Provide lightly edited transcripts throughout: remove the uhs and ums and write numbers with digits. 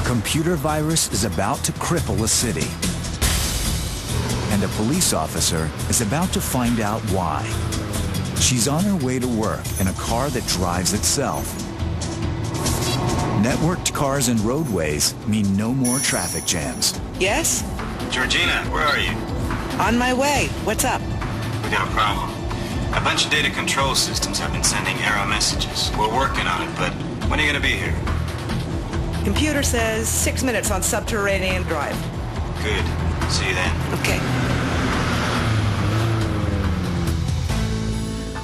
computer virus is about to cripple a city. And a police officer is about to find out why. She's on her way to work in a car that drives itself. Networked cars and roadways mean no more traffic jams. Yes? Georgina, where are you? On my way. What's up? We got a problem. A bunch of data control systems have been sending error messages. We're working on it, but when are you going to be here? Computer says 6 minutes on Subterranean Drive. Good. See you then. Okay.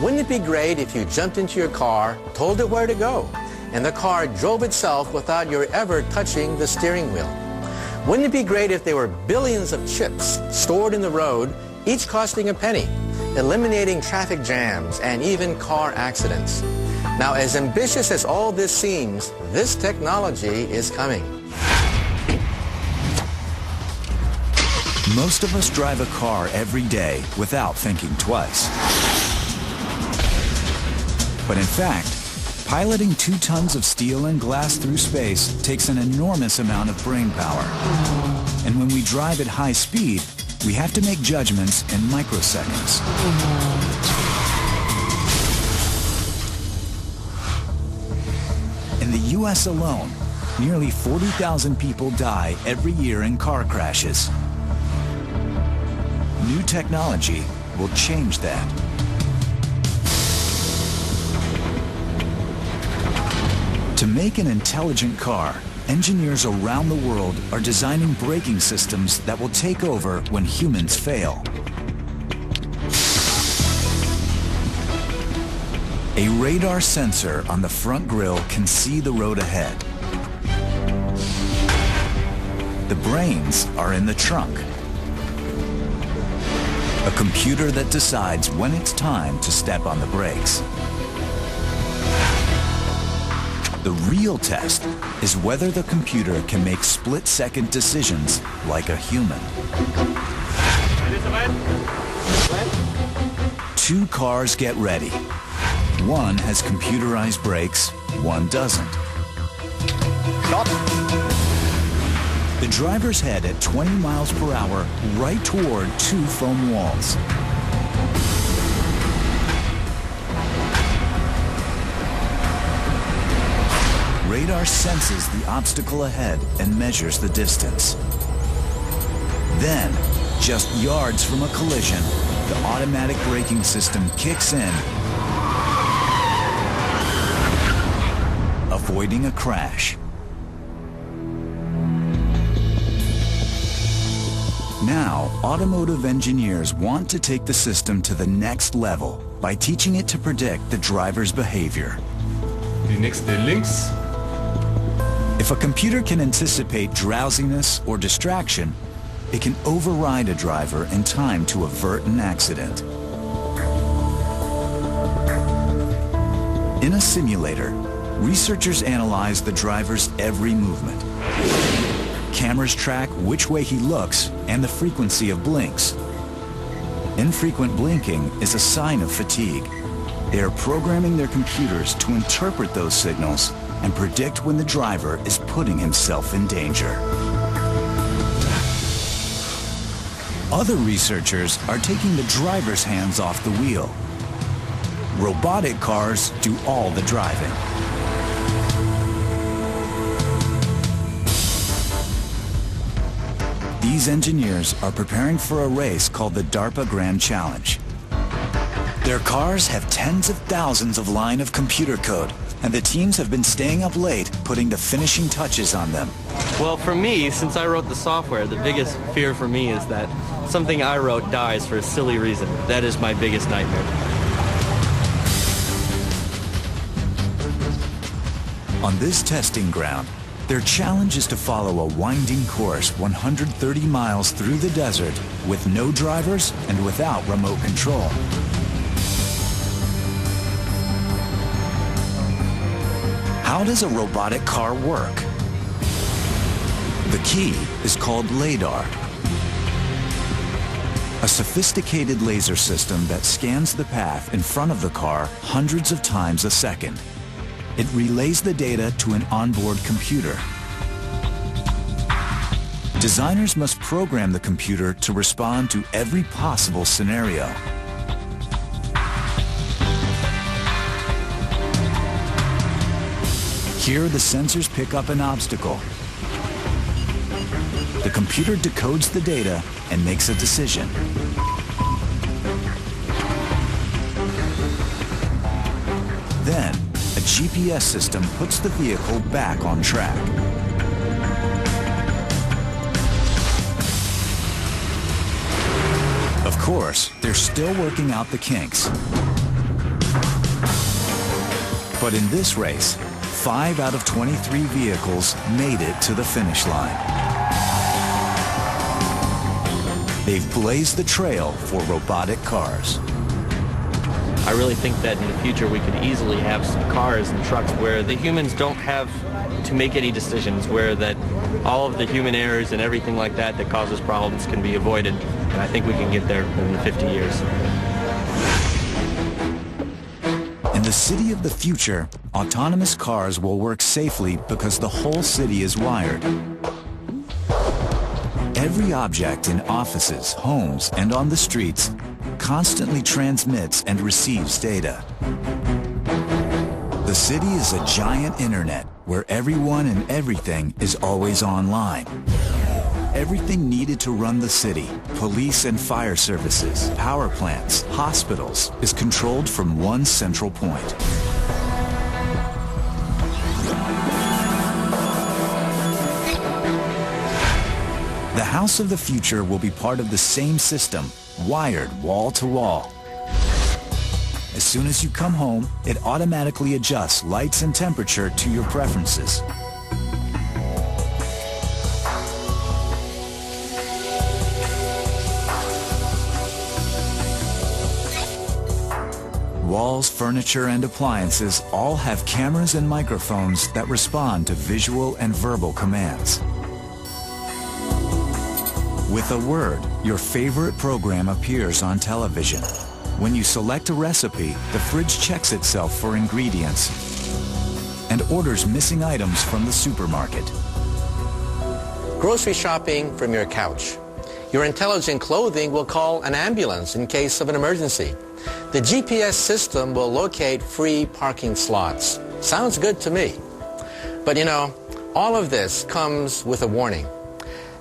Wouldn't it be great if you jumped into your car, told it where to go, and the car drove itself without your ever touching the steering wheel? Wouldn't it be great if there were billions of chips stored in the road, each costing a penny, eliminating traffic jams and even car accidents? Now, as ambitious as all this seems, this technology is coming. Most of us drive a car every day without thinking twice. But in fact, piloting 2 tons of steel and glass through space takes an enormous amount of brain power. And when we drive at high speed, we have to make judgments in microseconds. In the US alone, nearly 40,000 people die every year in car crashes. New technology will change that. To make an intelligent car, engineers around the world are designing braking systems that will take over when humans fail. A radar sensor on the front grille can see the road ahead. The brains are in the trunk. A computer that decides when it's time to step on the brakes. The real test is whether the computer can make split-second decisions like a human. 2 cars get ready. One has computerized brakes, one doesn't. Stop. The drivers head at 20 miles per hour right toward 2 foam walls. Radar senses the obstacle ahead and measures the distance. Then, just yards from a collision, the automatic braking system kicks in, avoiding a crash. Now, automotive engineers want to take the system to the next level by teaching it to predict the driver's behavior. Die nächste links. If a computer can anticipate drowsiness or distraction, it can override a driver in time to avert an accident. In a simulator, researchers analyze the driver's every movement. Cameras track which way he looks and the frequency of blinks. Infrequent blinking is a sign of fatigue. They are programming their computers to interpret those signals and predict when the driver is putting himself in danger. Other researchers are taking the driver's hands off the wheel. Robotic cars do all the driving. These engineers are preparing for a race called the DARPA Grand Challenge. Their cars have tens of thousands of lines of computer code, and the teams have been staying up late putting the finishing touches on them. Well, for me, since I wrote the software, the biggest fear for me is that something I wrote dies for a silly reason. That is my biggest nightmare. On this testing ground, their challenge is to follow a winding course 130 miles through the desert with no drivers and without remote control. How does a robotic car work? The key is called LiDAR, a sophisticated laser system that scans the path in front of the car hundreds of times a second. It relays the data to an onboard computer. Designers must program the computer to respond to every possible scenario. Here, the sensors pick up an obstacle. The computer decodes the data and makes a decision. Then, a GPS system puts the vehicle back on track. Of course, they're still working out the kinks. But in this race, 5 out of 23 vehicles made it to the finish line. They've blazed the trail for robotic cars. I really think that in the future we could easily have some cars and trucks where the humans don't have to make any decisions, where that all of the human errors and everything like that that causes problems can be avoided. And I think we can get there in 50 years. In the city of the future, autonomous cars will work safely because the whole city is wired. Every object in offices, homes, and on the streets constantly transmits and receives data. The city is a giant internet where everyone and everything is always online. Everything needed to run the city, police and fire services, power plants, hospitals, is controlled from one central point. The house of the future will be part of the same system, wired wall to wall. As soon as you come home, it automatically adjusts lights and temperature to your preferences. Walls, furniture, and appliances all have cameras and microphones that respond to visual and verbal commands. With a word, your favorite program appears on television. When you select a recipe, the fridge checks itself for ingredients and orders missing items from the supermarket. Grocery shopping from your couch. Your intelligent clothing will call an ambulance in case of an emergency. The GPS system will locate free parking slots. Sounds good to me. But you know, all of this comes with a warning.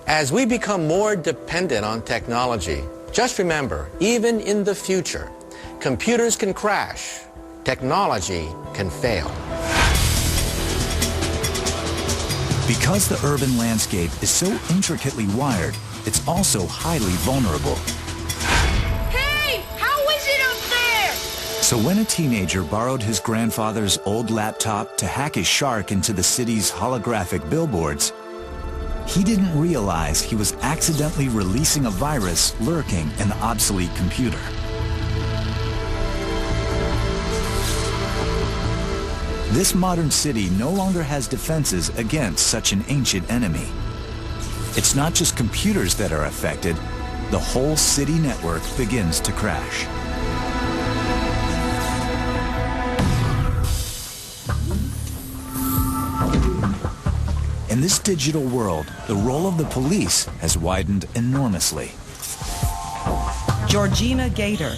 As we become more dependent on technology, just remember, even in the future, computers can crash, technology can fail. Because the urban landscape is so intricately wired, it's also highly vulnerable. Hey, how is it up there? So when a teenager borrowed his grandfather's old laptop to hack his shark into the city's holographic billboards, he didn't realize he was accidentally releasing a virus lurking in the obsolete computer. This modern city no longer has defenses against such an ancient enemy. It's not just computers that are affected, the whole city network begins to crash. In this digital world, the role of the police has widened enormously. Georgina Gator.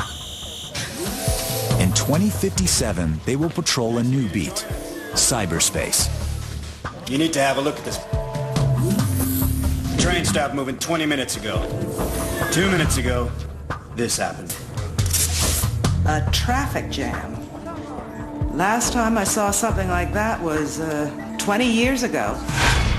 In 2057, they will patrol a new beat, cyberspace. You need to have a look at this. The train stopped moving 20 minutes ago. 2 minutes ago, this happened. A traffic jam. Last time I saw something like that was 20 years ago.